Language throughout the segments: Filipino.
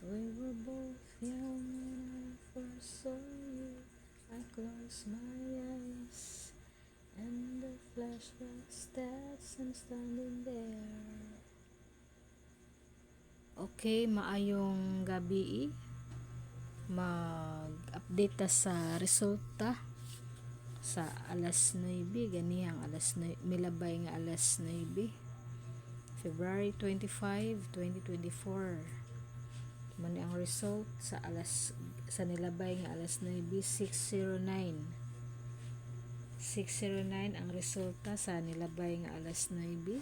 We were both young when I first saw you. I close my eyes and the flashback starts. I'm standing there. Okay, maayong gabi. Mag-update ta sa resulta sa alas 9, ganihang alas 9, milabay nga alas 9. February 25, 2024. Mani ang result sa nilabay nga alas 9, 609. 609 ang resulta sa nilabay nga alas 9.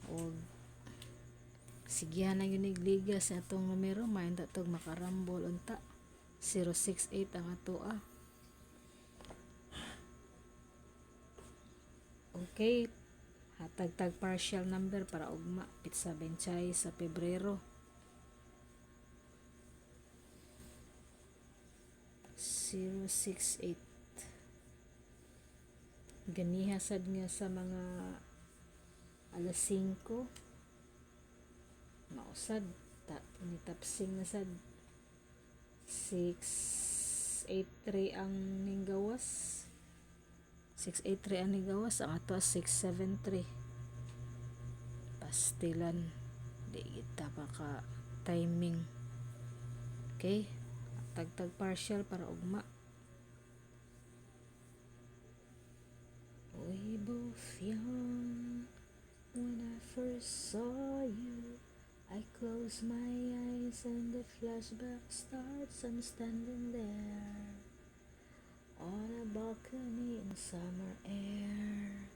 O sigihan na yun igliga sa atong numero, mayon tatog makarambol unta. 068 ang ato. Okay, hatag-tag partial number para ugma pizza benchay sa Pebrero. 068. Ganiha sad nga sa mga alas 5. Mausad nitapsing na sad. 683 ang ninggawas. 683 ang ninggawas. Ang ato 673. Pastilan. Di kita pa ka timing. Okay. Tag-tag partial para ugma. We both young when I first saw you. I close my eyes and the flashback starts. I'm standing there on a balcony in summer air.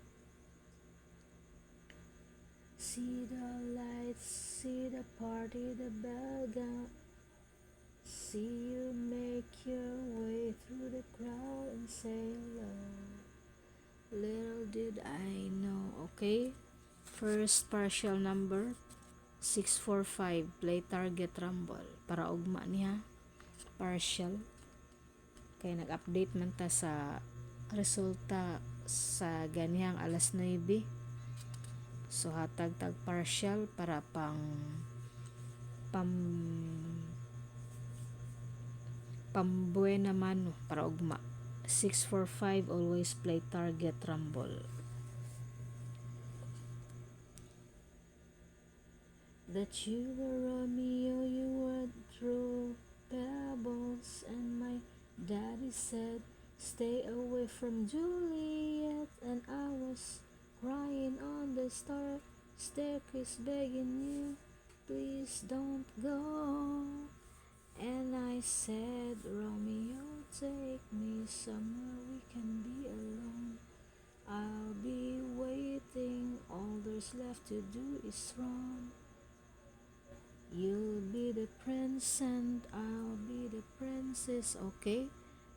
See the lights, see the party, the bell gong. See you make your way through the crowd and say hello. Little did I know. Okay, first partial number 645, play target rumble para ugma niya partial. Kay nag-update man ta sa resulta sa ganihang alas 9. So hatag-tag partial para pambuena mano para ugma. 645, always play target rumble. That you were Romeo, you would throw pebbles, and my daddy said stay away from Juliet, and I was crying on the staircase begging you please don't go. And I said, Romeo, take me somewhere we can be alone. I'll be waiting, all there's left to do is wrong. You'll be the prince and I'll be the princess. Okay,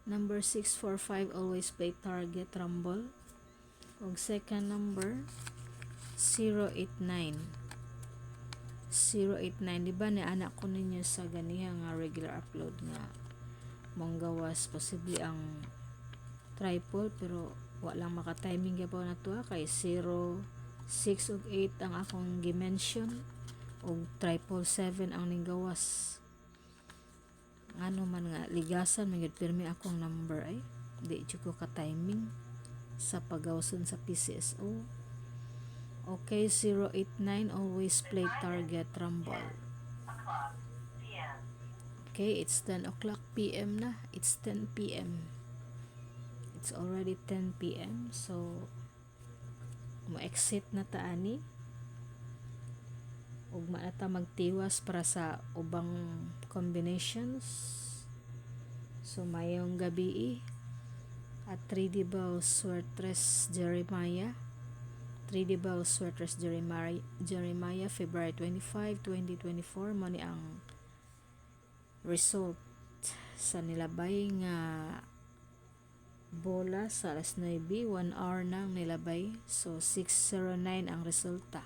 number 645, always play target rumble. Og second number 089. 089, di ba ni anak ko ninyo sa ganiha nga regular upload nga manggawas posible ang triple pero walang maka-timing gyapon na to kay 0, 6 ug 8 ang akong gimension ug 777 ang ninggawas. Ano man nga ligasan man gyud pirmi akong number ay di jud ko ka-timing sa pagawson sa PCSO. Okay, 089, always play target rumble. Okay, it's 10 o'clock p.m. na. It's 10 p.m. It's already 10 p.m. So, mo-exit na ta ani. Ug maata magtiwas para sa ubang combinations. So, mayong gabi at 3D Bow Swertres Jeremiah. 3D Bow Swertres Jeremiah, February 25, 2024. Mo ni ang result sa nilabay nga bola sa alas 9, 1 hour nang nilabay. So 609 ang resulta.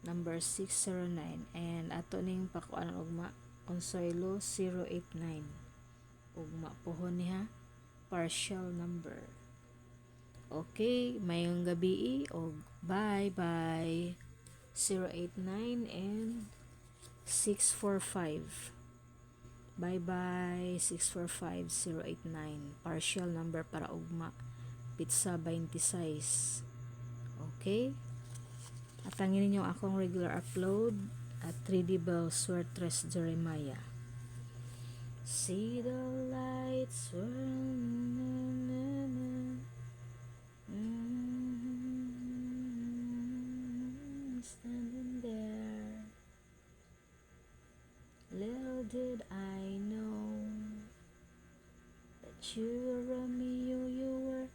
Number 609. And ato ning pakuan ugma Consuelo 089. Ugma pohon niya partial number. Okay, mayong gabi o bye bye 089 and 645. Bye-bye, 645089. Partial number para ugma. Pizza 26. Okay? At tangin ninyo akong regular upload at 3D Bell Swertres Jeremiah. See the lights standing there. Little did I know that you were Romeo, you were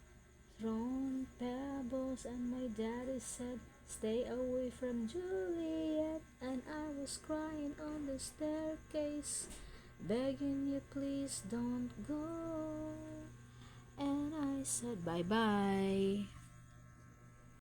throwing pebbles, and my daddy said, stay away from Juliet, and I was crying on the staircase, begging you please don't go, and I said bye-bye.